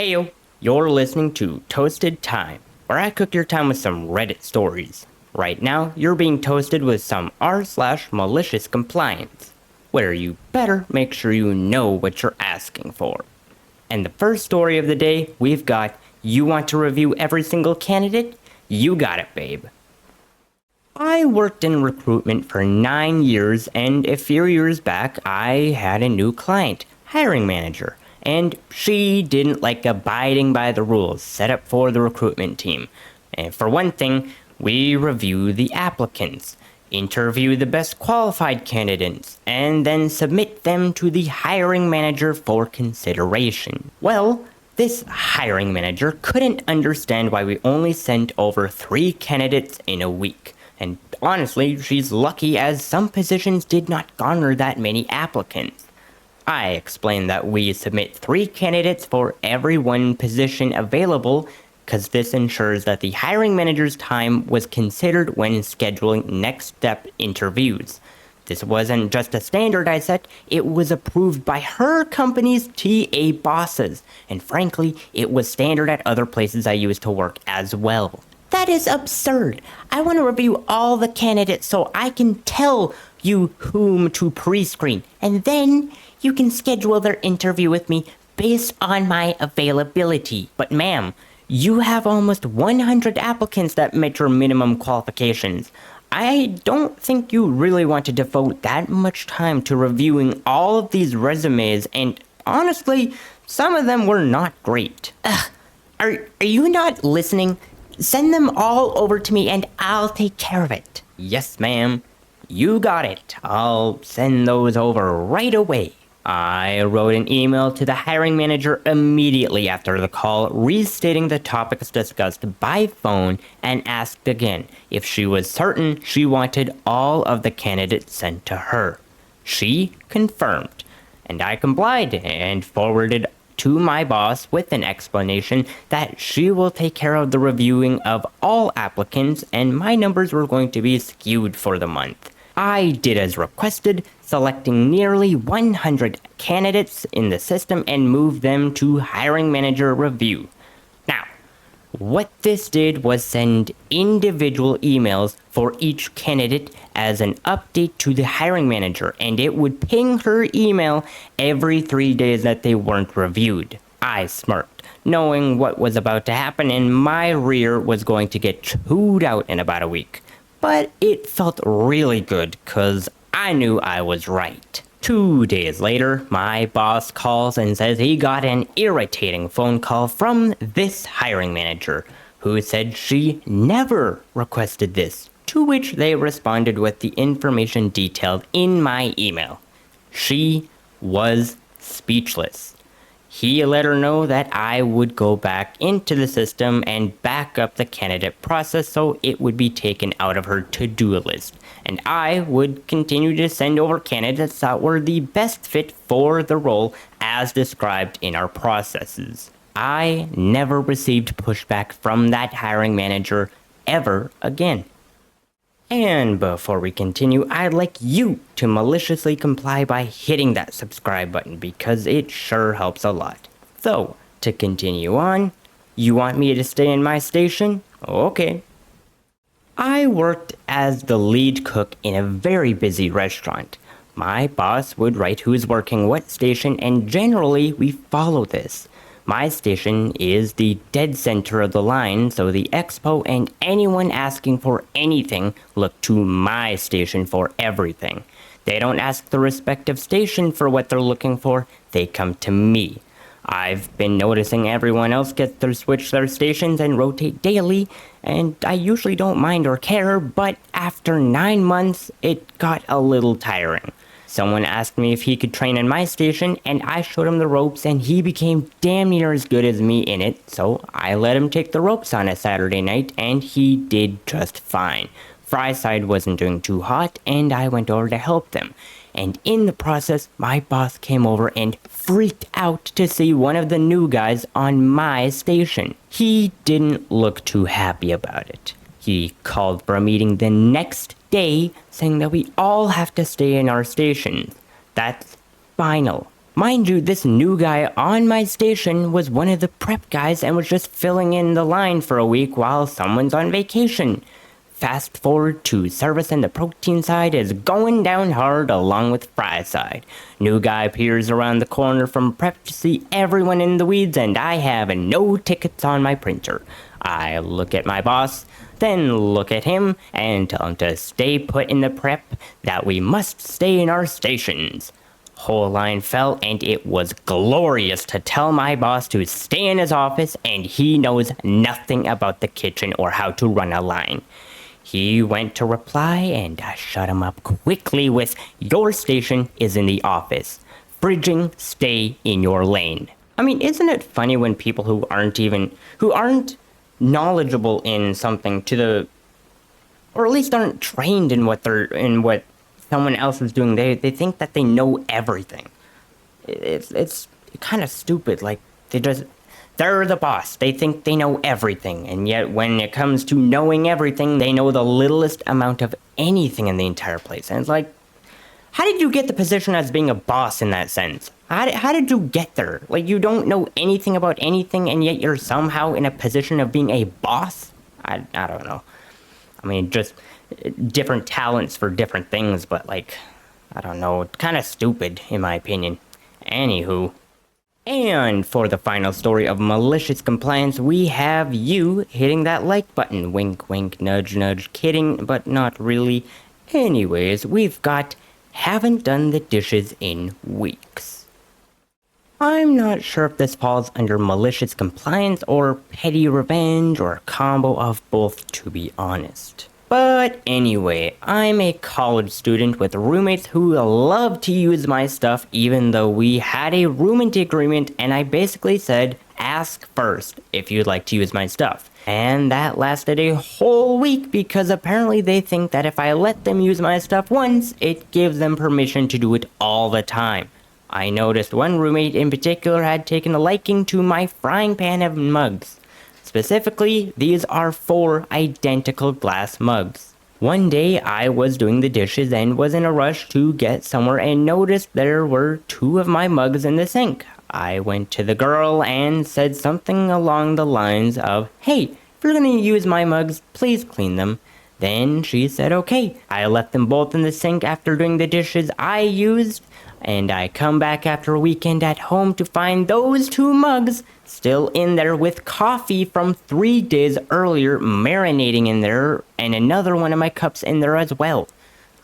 Heyo, you're listening to Toasted Time, where I cook your time with some Reddit stories. Right now, you're being toasted with some r/MaliciousCompliance, where you better make sure you know what you're asking for. And the first story of the day, we've got, you want to review every single candidate? You got it, babe. I worked in recruitment for 9 years, and a few years back, I had a new client, hiring manager, and she didn't like abiding by the rules set up for the recruitment team. And for one thing, we review the applicants, interview the best qualified candidates, and then submit them to the hiring manager for consideration. Well, this hiring manager couldn't understand why we only sent over 3 candidates in a week. And honestly, she's lucky as some positions did not garner that many applicants. I explained that we submit 3 candidates for every one position available, because this ensures that the hiring manager's time was considered when scheduling next step interviews. This wasn't just a standard I set, it was approved by her company's TA bosses, and frankly, it was standard at other places I used to work as well. That is absurd. I want to review all the candidates so I can tell you whom to pre-screen, and then you can schedule their interview with me based on my availability. But ma'am, you have almost 100 applicants that met your minimum qualifications. I don't think you really want to devote that much time to reviewing all of these resumes, and honestly, some of them were not great. Ugh, are you not listening? Send them all over to me and I'll take care of it. Yes, ma'am. You got it. I'll send those over right away. I wrote an email to the hiring manager immediately after the call, restating the topics discussed by phone, and asked again if she was certain she wanted all of the candidates sent to her. She confirmed, and I complied and forwarded to my boss with an explanation that she will take care of the reviewing of all applicants and my numbers were going to be skewed for the month. I did as requested, selecting nearly 100 candidates in the system and moved them to hiring manager review. Now, what this did was send individual emails for each candidate as an update to the hiring manager, and it would ping her email every 3 days that they weren't reviewed. I smirked, knowing what was about to happen and my rear was going to get chewed out in about a week. But it felt really good, cause I knew I was right. 2 days later, my boss calls and says he got an irritating phone call from this hiring manager, who said she never requested this, to which they responded with the information detailed in my email. She was speechless. He let her know that I would go back into the system and back up the candidate process so it would be taken out of her to-do list, and I would continue to send over candidates that were the best fit for the role as described in our processes. I never received pushback from that hiring manager ever again. And before we continue, I'd like you to maliciously comply by hitting that subscribe button because it sure helps a lot. So, to continue on, you want me to stay in my station? Okay. I worked as the lead cook in a very busy restaurant. My boss would write who's working what station, and generally we follow this. My station is the dead center of the line, so the expo and anyone asking for anything look to my station for everything. They don't ask the respective station for what they're looking for, they come to me. I've been noticing everyone else get to switch their stations and rotate daily, and I usually don't mind or care, but after 9 months, it got a little tiring. Someone asked me if he could train in my station, and I showed him the ropes, and he became damn near as good as me in it, so I let him take the ropes on a Saturday night, and he did just fine. Fry's side wasn't doing too hot, and I went over to help them. And in the process, my boss came over and freaked out to see one of the new guys on my station. He didn't look too happy about it. He called for a meeting the next day, saying that we all have to stay in our stations. That's final. Mind you, this new guy on my station was one of the prep guys and was just filling in the line for a week while someone's on vacation. Fast forward to service and the protein side is going down hard along with fry side. New guy peers around the corner from prep to see everyone in the weeds and I have no tickets on my printer. I look at my boss, then look at him and tell him to stay put in the prep, that we must stay in our stations. Whole line fell and it was glorious to tell my boss to stay in his office and he knows nothing about the kitchen or how to run a line. He went to reply and I shut him up quickly with, "Your station is in the office. Bridging, stay in your lane." I mean, isn't it funny when people who aren't knowledgeable in something or at least aren't trained in what someone else is doing, they think that they know everything. It's kind of stupid. Like, they're the boss. They think they know everything, and yet when it comes to knowing everything, they know the littlest amount of anything in the entire place. And it's like, how did you get the position as being a boss in that sense? How did you get there? Like, you don't know anything about anything, and yet you're somehow in a position of being a boss? I don't know. I mean, just different talents for different things, but like, I don't know, kind of stupid in my opinion. Anywho. And for the final story of malicious compliance, we have you hitting that like button. Wink, wink, nudge, nudge. Kidding, but not really. Anyways, we've got haven't done the dishes in weeks. I'm not sure if this falls under malicious compliance or petty revenge or a combo of both, to be honest. But anyway, I'm a college student with roommates who love to use my stuff even though we had a roommate agreement and I basically said, ask first if you'd like to use my stuff. And that lasted a whole week because apparently they think that if I let them use my stuff once, it gives them permission to do it all the time. I noticed one roommate in particular had taken a liking to my frying pan of mugs. Specifically, these are 4 identical glass mugs. One day, I was doing the dishes and was in a rush to get somewhere and noticed there were 2 of my mugs in the sink. I went to the girl and said something along the lines of, "Hey, if you're gonna use my mugs, please clean them." Then she said okay. I left them both in the sink after doing the dishes I used, and I come back after a weekend at home to find those 2 mugs still in there with coffee from 3 days earlier marinating in there, and another one of my cups in there as well.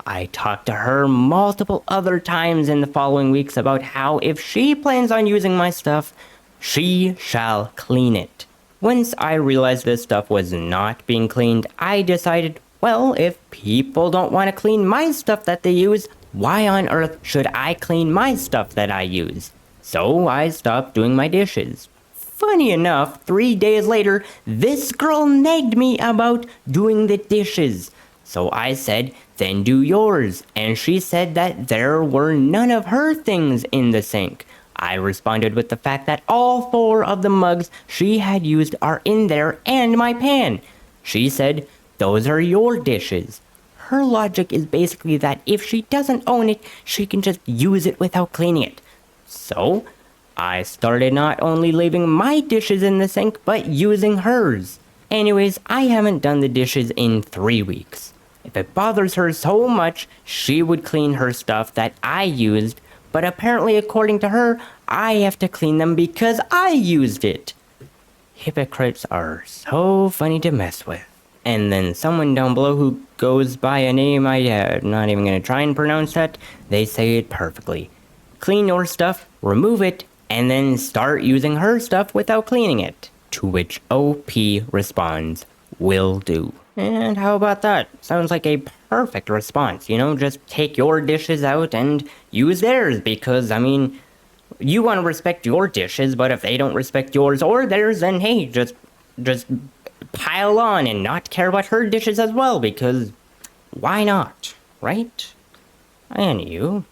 I talked to her multiple other times in the following weeks about how if she plans on using my stuff, she shall clean it. Once I realized this stuff was not being cleaned, I decided, well, if people don't want to clean my stuff that they use, why on earth should I clean my stuff that I use? So I stopped doing my dishes. Funny enough, 3 days later, this girl nagged me about doing the dishes. So I said, then do yours. And she said that there were none of her things in the sink. I responded with the fact that all 4 of the mugs she had used are in there and my pan. She said, those are your dishes. Her logic is basically that if she doesn't own it, she can just use it without cleaning it. So I started not only leaving my dishes in the sink, but using hers. Anyways, I haven't done the dishes in 3 weeks. If it bothers her so much, she would clean her stuff that I used, but apparently according to her, I have to clean them because I used it. Hypocrites are so funny to mess with. And then someone down below who goes by a name I'm not even going to try and pronounce that, they say it perfectly. Clean your stuff, remove it, and then start using her stuff without cleaning it. To which OP responds, will do. And how about that? Sounds like a perfect response, you know? Just take your dishes out and use theirs because, I mean, you want to respect your dishes, but if they don't respect yours or theirs, then hey, just pile on and not care about her dishes as well because why not, right? And you?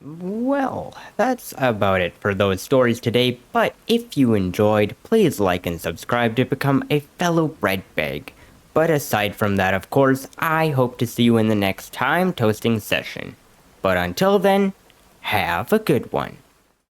Well, that's about it for those stories today, but if you enjoyed, please like and subscribe to become a fellow bread bag. But aside from that, of course, I hope to see you in the next time toasting session. But until then, have a good one.